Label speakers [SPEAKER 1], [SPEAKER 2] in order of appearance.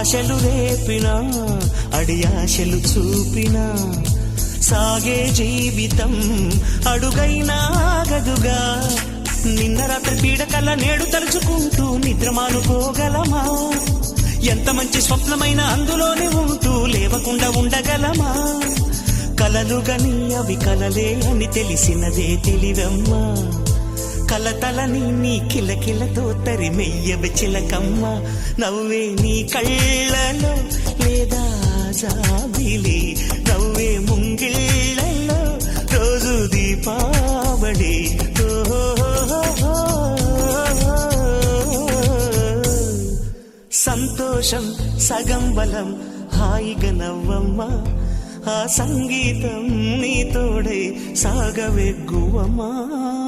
[SPEAKER 1] ఆశలు రేపినా అడియాశలు చూపినా సాగే జీవితం అడుగైనా ఆగదుగా. నిన్న రాత్రి పీడకల నేడు తలుచుకుంటూ నిద్రమానుకోగలమా? ఎంత మంచి స్వప్నమైన అందులోనే ఉంటూ లేవకుండా ఉండగలమా? కలలుగని అవి కలలే అని తెలిసినదే తెలివమ్మా. కలతలని నీ కిలకిలతో తరిమెయ్యవి చిలకమ్మ. నవ్వే నీ కళ్ళలో లేదా జాబిలి, నవ్వే ముంగిళ్ళలో రోజు దీపావళి. సంతోషం సగం బలం, హాయిగా నవ్వమ్మా. ఆ సంగీతం నీ తోడై సాగవెగ్గువమ్మా.